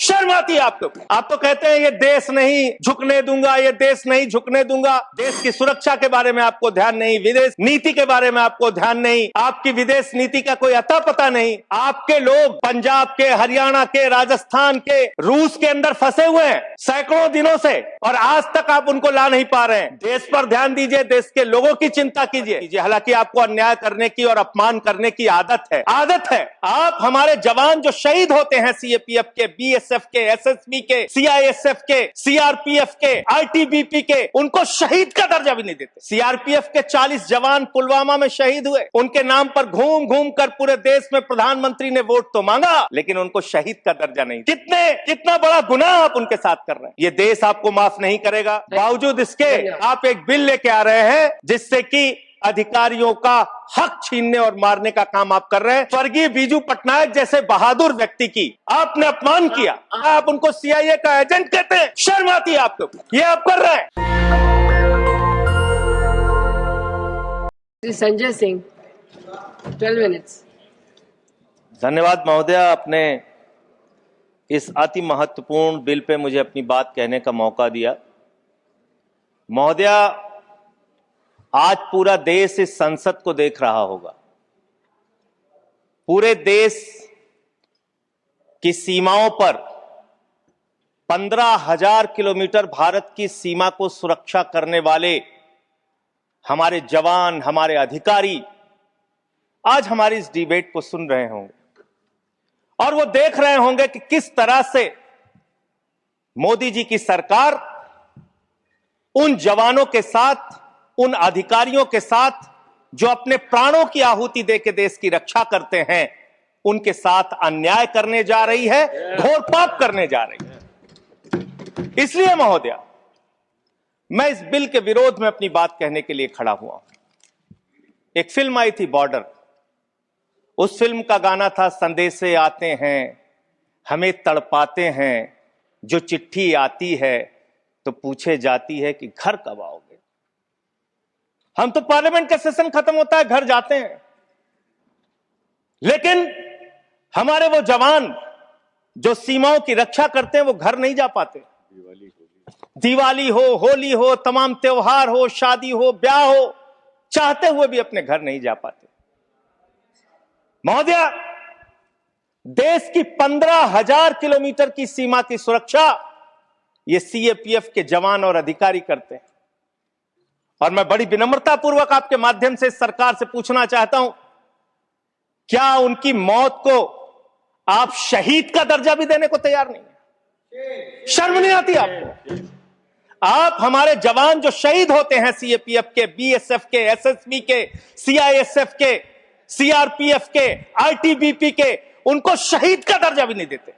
शर्म आती है आपको? आप तो कहते हैं ये देश नहीं झुकने दूंगा, ये देश नहीं झुकने दूंगा। देश की सुरक्षा के बारे में आपको ध्यान नहीं, विदेश नीति के बारे में आपको ध्यान नहीं, आपकी विदेश नीति का कोई अता पता नहीं। आपके लोग पंजाब के, हरियाणा के, राजस्थान के, रूस के अंदर फंसे हुए हैं सैकड़ों दिनों से, और आज तक आप उनको ला नहीं पा रहे हैं। देश पर ध्यान दीजिए, देश के लोगों की चिंता कीजिए। हालांकि आपको अन्याय करने की और अपमान करने की आदत है। आप हमारे जवान जो शहीद होते हैं, सीएपीएफ के, बीएसएफ के, एसएसबी के, सीआईएसएफ के, सीआरपीएफ के, आईटीबीपी के, उनको शहीद का दर्जा भी नहीं देते। सीआरपीएफ के 40 जवान पुलवामा में शहीद हुए, उनके नाम पर घूम घूम कर पूरे देश में प्रधानमंत्री ने वोट तो मांगा, लेकिन उनको शहीद का दर्जा नहीं। कितना बड़ा गुनाह आप उनके साथ कर रहे हैं। ये देश आपको माफ नहीं करेगा। बावजूद इसके आप एक बिल लेके आ रहे हैं जिससे कि अधिकारियों का हक छीनने और मारने का काम आप कर रहे हैं। स्वर्गीय बीजू पटनायक जैसे बहादुर व्यक्ति की आपने अपमान किया, आप उनको सीआईए का एजेंट कहते हैं। शर्म आती है आपको? ये आप कर रहे हैं। संजय सिंह, 12 मिनट्स। धन्यवाद महोदय, आपने इस अति महत्वपूर्ण बिल पे मुझे अपनी बात कहने का मौका दिया। महोदय, आज पूरा देश इस संसद को देख रहा होगा। पूरे देश की सीमाओं पर 15,000 किलोमीटर भारत की सीमा को सुरक्षा करने वाले हमारे जवान, हमारे अधिकारी आज हमारी इस डिबेट को सुन रहे होंगे और वो देख रहे होंगे कि किस तरह से मोदी जी की सरकार उन जवानों के साथ, उन अधिकारियों के साथ जो अपने प्राणों की आहुति देकर देश की रक्षा करते हैं, उनके साथ अन्याय करने जा रही है, घोर पाप करने जा रही है। इसलिए महोदय, मैं इस बिल के विरोध में अपनी बात कहने के लिए खड़ा हुआ हूं। एक फिल्म आई थी बॉर्डर, उस फिल्म का गाना था, संदेशे आते हैं हमें तड़पाते हैं, जो चिट्ठी आती है तो पूछे जाती है कि घर कब आओगे। हम तो पार्लियामेंट का सेशन खत्म होता है घर जाते हैं, लेकिन हमारे वो जवान जो सीमाओं की रक्षा करते हैं वो घर नहीं जा पाते। दिवाली हो, होली हो, तमाम त्योहार हो, शादी हो, ब्याह हो, चाहते हुए भी अपने घर नहीं जा पाते। महोदय, देश की 15,000 किलोमीटर की सीमा की सुरक्षा ये सीएपीएफ के जवान और अधिकारी करते हैं। और मैं बड़ी विनम्रता पूर्वक आपके माध्यम से सरकार से पूछना चाहता हूं, क्या उनकी मौत को आप शहीद का दर्जा भी देने को तैयार नहीं है? शर्म नहीं आती आपको? आप हमारे जवान जो शहीद होते हैं, सीएपीएफ के, बीएसएफ के, एसएसबी के, सीआईएसएफ के, सीआरपीएफ के, आईटीबीपी के, उनको शहीद का दर्जा भी नहीं देते।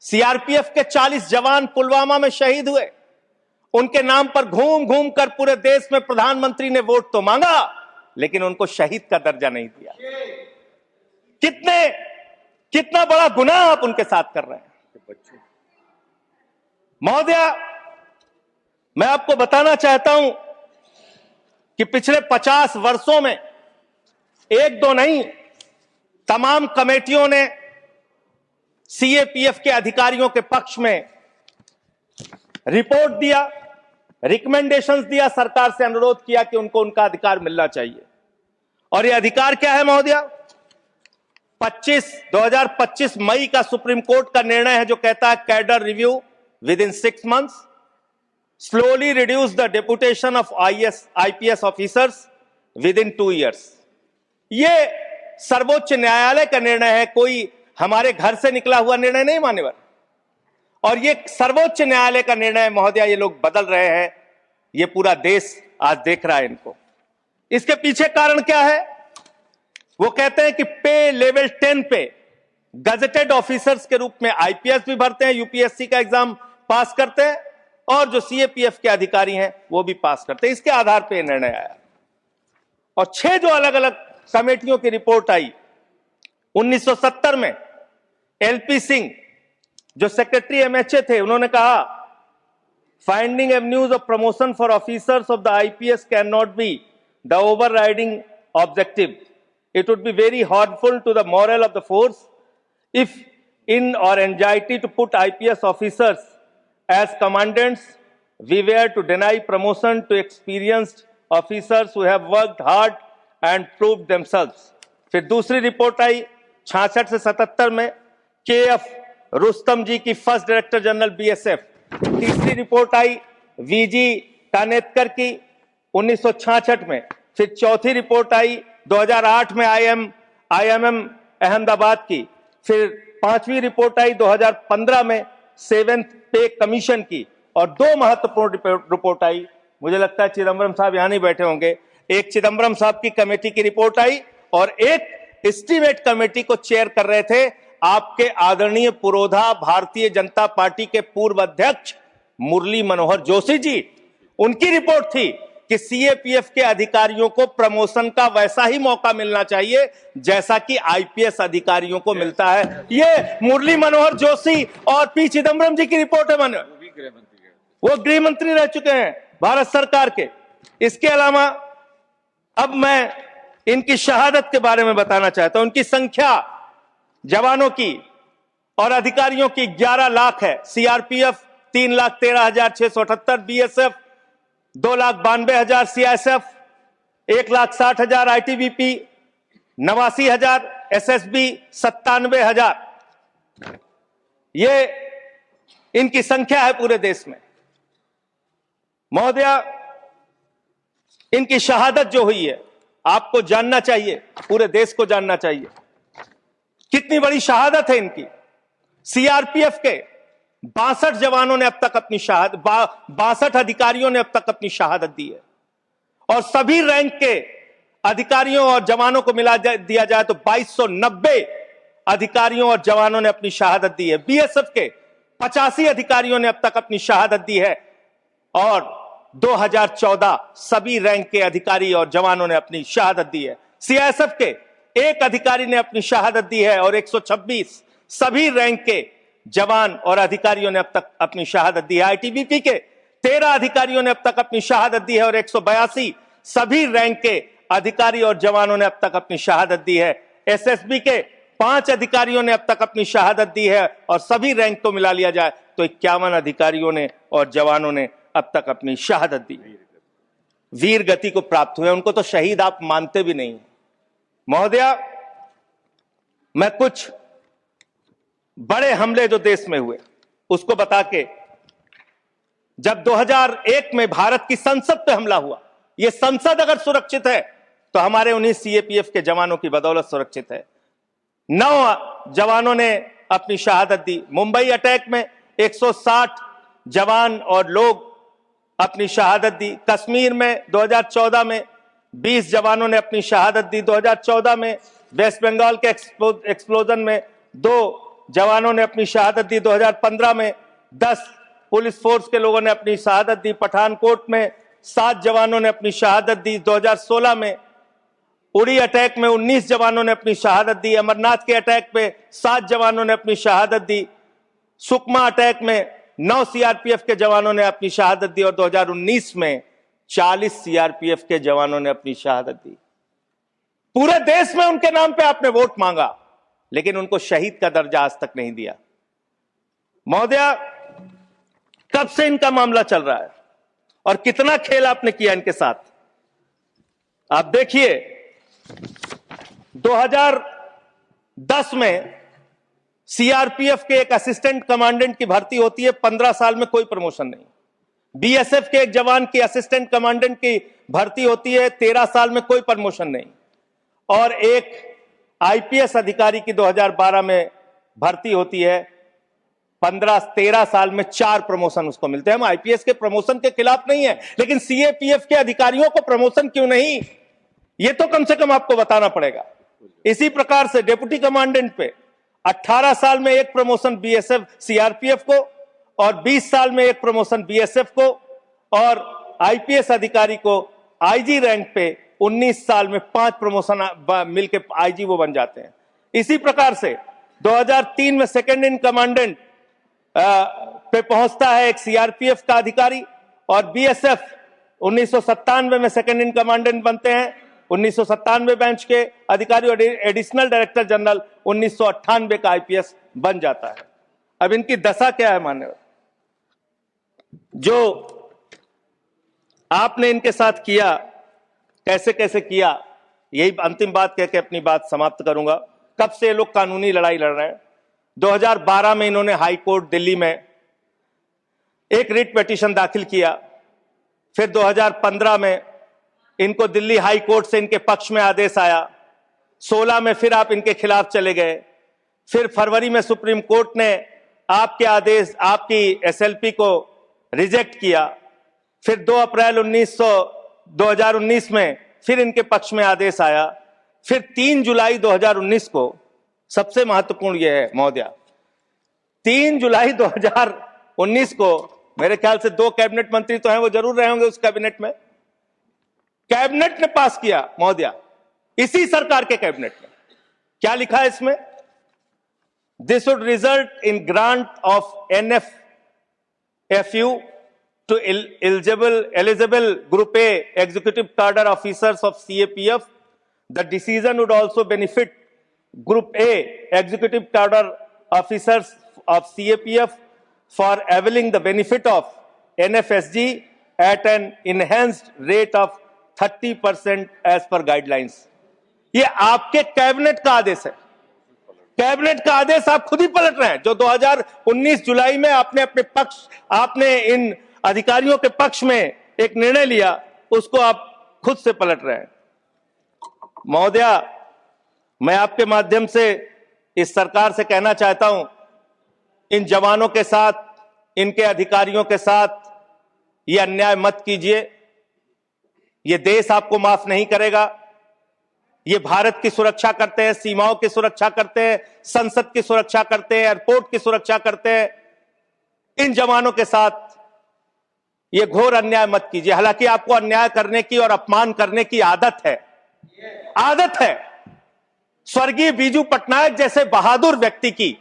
सीआरपीएफ के 40 जवान पुलवामा में शहीद हुए, उनके नाम पर घूम घूम कर पूरे देश में प्रधानमंत्री ने वोट तो मांगा, लेकिन उनको शहीद का दर्जा नहीं दिया। कितना बड़ा गुनाह आप उनके साथ कर रहे हैं। महोदय, मैं आपको बताना चाहता हूं कि पिछले 50 वर्षों में एक दो नहीं, तमाम कमेटियों ने सीएपीएफ के अधिकारियों के पक्ष में रिपोर्ट दिया, रिकमेंडेशंस दिया, सरकार से अनुरोध किया कि उनको उनका अधिकार मिलना चाहिए। और यह अधिकार क्या है महोदय? 2025 मई का सुप्रीम कोर्ट का निर्णय है जो कहता है, cadre review with in 6 months, slowly reduce the deputation of IPS officers with in 2 years। ये सर्वोच्च न्यायालय का निर्णय है, कोई हमारे घर से निकला हुआ निर्णय नहीं मान्यवर। और ये सर्वोच्च न्यायालय का निर्णय महोदय, ये लोग बदल रहे हैं, ये पूरा देश आज देख रहा है इनको। इसके पीछे कारण क्या है? वो कहते हैं कि पे लेवल 10 पे गजेटेड ऑफिसर्स के रूप में आईपीएस भी भरते हैं, यूपीएससी का एग्जाम पास करते हैं, और जो सीएपीएफ के अधिकारी हैं वो भी पास करते हैं। इसके आधार पर यह निर्णय आया। और 6 जो अलग अलग कमेटियों की रिपोर्ट आई, 1970 में एलपी सिंह जो सेक्रेटरी एमएचए थे, उन्होंने कहा, finding avenues of promotion for officers of the IPS can not be the overriding objective. It would be very harmful to the morale of the force if in or anxiety to put IPS officers as commandants, we were to deny promotion to experienced officers who have worked hard and proved themselves. फिर दूसरी report आई 66 से 77 में KF Rustam जी की first director general BSF। तीसरी report आई VG कानेतकर की 1966 में। फिर चौथी रिपोर्ट आई 2008 में IMM अहमदाबाद की। फिर पांचवी रिपोर्ट आई 2015 में 7th पे कमीशन की। और दो महत्वपूर्ण रिपोर्ट आई, मुझे लगता है चिदम्बरम साहब यहां नहीं बैठे होंगे, एक चिदम्बरम साहब की कमेटी की रिपोर्ट आई और एक एस्टीमेट कमेटी को चेयर कर रहे थे आपके आदरणीय पुरोधा भारतीय जनता पार्टी के पूर्व अध्यक्ष मुरली मनोहर जोशी जी। उनकी रिपोर्ट थी कि सीएपीएफ के अधिकारियों को प्रमोशन का वैसा ही मौका मिलना चाहिए जैसा कि आईपीएस अधिकारियों को मिलता है। ये मुरली मनोहर जोशी और पी चिदम्बरम जी की रिपोर्ट है। वो गृह मंत्री रह चुके हैं भारत सरकार के। इसके अलावा अब मैं इनकी शहादत के बारे में बताना चाहता हूं। उनकी संख्या जवानों की और अधिकारियों की 11 लाख है। CRPF 3,13,678, BSF 2,92,000, CISF 1,60,000, ITBP 89,000, SSB 97,000। ये इनकी संख्या है पूरे देश में। महोदया, इनकी शहादत जो हुई है आपको जानना चाहिए, पूरे देश को जानना चाहिए कितनी बड़ी शहादत है इनकी। सीआरपीएफ के 62 जवानों ने अब तक अपनी शहादत 62 अधिकारियों ने अब तक अपनी शहादत दी है और सभी रैंक के अधिकारियों और जवानों को मिला दिया जाए तो 2290 अधिकारियों और जवानों ने अपनी शहादत दी है। बीएसएफ के 85 अधिकारियों ने अब तक अपनी शहादत दी है और 2014 सभी रैंक के अधिकारी और जवानों ने अपनी शहादत दी है। सीआईएसएफ के एक अधिकारी ने अपनी शहादत दी है और 126 सभी रैंक के जवान और अधिकारियों ने अब तक अपनी शहादत दी है। आईटीबीपी के 13 अधिकारियों ने अब तक अपनी शहादत दी है और 182 सभी रैंक के अधिकारी और जवानों ने अब तक अपनी शहादत दी है। एसएसबी के 5 अधिकारियों ने अब तक अपनी शहादत दी है और सभी रैंक को मिला लिया जाए तो 51 अधिकारियों ने और जवानों ने अब तक अपनी शहादत दी। वीर गति को प्राप्त हुए, उनको तो शहीद आप मानते भी नहीं। महोदया, मैं कुछ बड़े हमले जो देश में हुए उसको बता के, जब 2001 में भारत की संसद पे हमला हुआ, यह संसद अगर सुरक्षित है तो हमारे उन्हीं सीएपीएफ के जवानों की बदौलत सुरक्षित है। 9 जवानों ने अपनी शहादत दी। मुंबई अटैक में 160 जवान और लोग अपनी शहादत दी। कश्मीर में 2014 में 20 जवानों ने अपनी शहादत दी। 2014 में वेस्ट बंगाल के एक्सप्लोजन में 2 जवानों ने अपनी शहादत दी। 2015 में 10 पुलिस फोर्स के लोगों ने अपनी शहादत दी। पठानकोट में 7 जवानों ने अपनी शहादत दी। 2016 में उड़ी अटैक में 19 जवानों ने अपनी शहादत दी। अमरनाथ के अटैक में 7 जवानों ने अपनी शहादत दी। सुकमा अटैक में 9 सीआरपीएफ के जवानों ने अपनी शहादत दी और 2019 में 40 सीआरपीएफ के जवानों ने अपनी शहादत दी। पूरे देश में उनके नाम पे आपने वोट मांगा लेकिन उनको शहीद का दर्जा आज तक नहीं दिया। महोदया, कब से इनका मामला चल रहा है और कितना खेल आपने किया इनके साथ। आप देखिए 2010 में सीआरपीएफ के एक असिस्टेंट कमांडेंट की भर्ती होती है, 15 साल में कोई प्रमोशन नहीं। बीएसएफ के एक जवान की असिस्टेंट कमांडेंट की भर्ती होती है, 13 साल में कोई प्रमोशन नहीं। और एक आईपीएस अधिकारी की 2012 में भर्ती होती है, 13 साल में 4 प्रमोशन उसको मिलते हैं। हम आईपीएस के प्रमोशन के खिलाफ नहीं है, लेकिन सीएपीएफ के अधिकारियों को प्रमोशन क्यों नहीं, ये तो कम से कम आपको बताना पड़ेगा। इसी प्रकार से डिप्टी कमांडेंट पे 18 साल में एक प्रमोशन बीएसएफ सीआरपीएफ को और 20 साल में एक प्रमोशन बीएसएफ को और आईपीएस अधिकारी को आईजी रैंक पे 19 साल में 5 प्रमोशन मिलके आईजी वो बन जाते हैं। इसी प्रकार से 2003 में सेकंड इन कमांडेंट पे पहुंचता है एक सीआरपीएफ का अधिकारी और बीएसएफ 1997 में सेकंड इन कमांडेंट बनते हैं। 1997 बैच के अधिकारी और एडिशनल डायरेक्टर जनरल 1998 का आईपीएस बन जाता है। अब इनकी दशा क्या है मान्यवर, जो आपने इनके साथ किया, कैसे कैसे किया, यही अंतिम बात कह के अपनी बात समाप्त करूंगा। कब से ये लोग कानूनी लड़ाई लड़ रहे हैं? 2012 में इन्होंने हाई कोर्ट दिल्ली में एक रिट पिटीशन दाखिल किया, फिर 2015 में इनको दिल्ली हाई कोर्ट से इनके पक्ष में आदेश आया, 16 में फिर आप इनके खिलाफ चले गए, फिर फरवरी में सुप्रीम कोर्ट ने आपके आदेश, आपकी एसएलपी को रिजेक्ट किया, फिर 2 अप्रैल 2019 में फिर इनके पक्ष में आदेश आया, फिर 3 जुलाई 2019 को, सबसे महत्वपूर्ण यह है महोदया, 3 जुलाई 2019 को मेरे ख्याल से 2 कैबिनेट मंत्री तो हैं, वो जरूर रहे होंगे उस कैबिनेट में, कैबिनेट ने पास किया महोदया, इसी सरकार के कैबिनेट में। क्या लिखा है इसमें? This would result in grant of NFFU to eligible Group A executive cadre officers of CAPF. The decision would also benefit Group A executive cadre officers of CAPF for availing the benefit of NFSG at an enhanced rate of 30% as per guidelines. ये आपके cabinet का आदेश है, cabinet का आदेश आप खुद ही पलट रहे हैं। जो 2019 जुलाई में आपने इन अधिकारियों के पक्ष में एक निर्णय लिया, उसको आप खुद से पलट रहे हैं। महोदया, मैं आपके माध्यम से इस सरकार से कहना चाहता हूं, इन जवानों के साथ, इनके अधिकारियों के साथ ये अन्याय मत कीजिए। ये देश आपको माफ नहीं करेगा। ये भारत की सुरक्षा करते हैं, सीमाओं की सुरक्षा करते हैं, संसद की सुरक्षा करते हैं, एयरपोर्ट की सुरक्षा करते हैं। इन जवानों के साथ ये घोर अन्याय मत कीजिए। हालांकि आपको अन्याय करने की और अपमान करने की आदत है। स्वर्गीय बीजू पटनायक जैसे बहादुर व्यक्ति की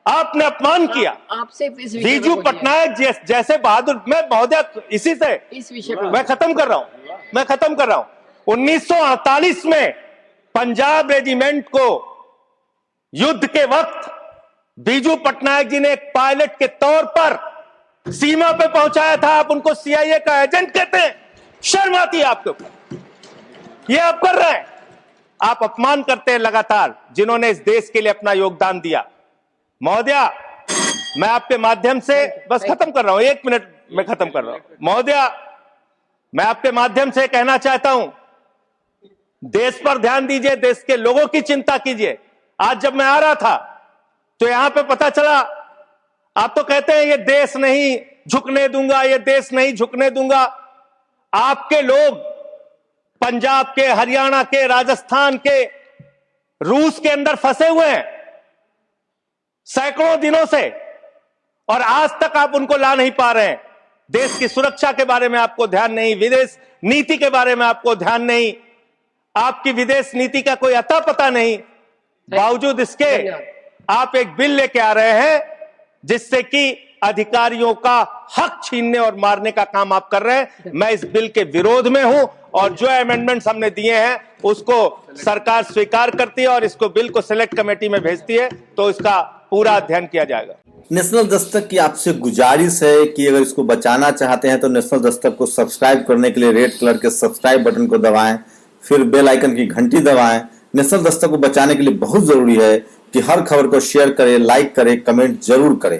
आपने अपमान किया। आपसे बीजू पटनायक जैसे बहादुर, मैं महोदया इसी से इस विषय पर मैं खत्म कर रहा हूं। 1948 में पंजाब रेजिमेंट को युद्ध के वक्त बीजू पटनायक जी ने एक पायलट के तौर पर सीमा पे पहुंचाया था। आप उनको CIA का एजेंट कहते हैं। शर्म आती है आपके ऊपर? ये आप कर रहे हैं। आप अपमान करते हैं लगातार जिन्होंने इस देश के लिए अपना योगदान दिया। महोदया, मैं आपके माध्यम से बस खत्म कर रहा हूं, 1 मिनट में खत्म कर रहा हूं। महोदया, मैं आपके माध्यम से कहना चाहता हूं, देश पर ध्यान दीजिए, देश के लोगों की चिंता कीजिए। आज जब मैं आ रहा था तो यहां पे पता चला, आप तो कहते हैं ये देश नहीं झुकने दूंगा, ये देश नहीं झुकने दूंगा। आपके लोग पंजाब के, हरियाणा के, राजस्थान के, रूस के अंदर फंसे हुए हैं सैकड़ों दिनों से, और आज तक आप उनको ला नहीं पा रहे हैं। देश की सुरक्षा के बारे में आपको ध्यान नहीं, विदेश नीति के बारे में आपको ध्यान नहीं, आपकी विदेश नीति का कोई अता पता नहीं। बावजूद इसके आप एक बिल लेके आ रहे हैं जिससे कि अधिकारियों का हक छीनने और मारने का काम आप कर रहे हैं। मैं इस बिल के विरोध में हूं, और जो अमेंडमेंट्स हमने दिए हैं उसको सरकार स्वीकार करती है और इसको बिल को सिलेक्ट कमेटी में भेजती है, तो इसका पूरा अध्ययन किया जाएगा। नेशनल दस्तक की आपसे गुजारिश है कि अगर इसको बचाना चाहते हैं तो नेशनल दस्तक को सब्सक्राइब करने के लिए रेड कलर के सब्सक्राइब बटन को दबाएं, फिर बेल आइकन की घंटी दबाएं। नेशनल दस्तक को बचाने के लिए बहुत जरूरी है कि हर खबर को शेयर करें, लाइक करें, कमेंट जरूर करें।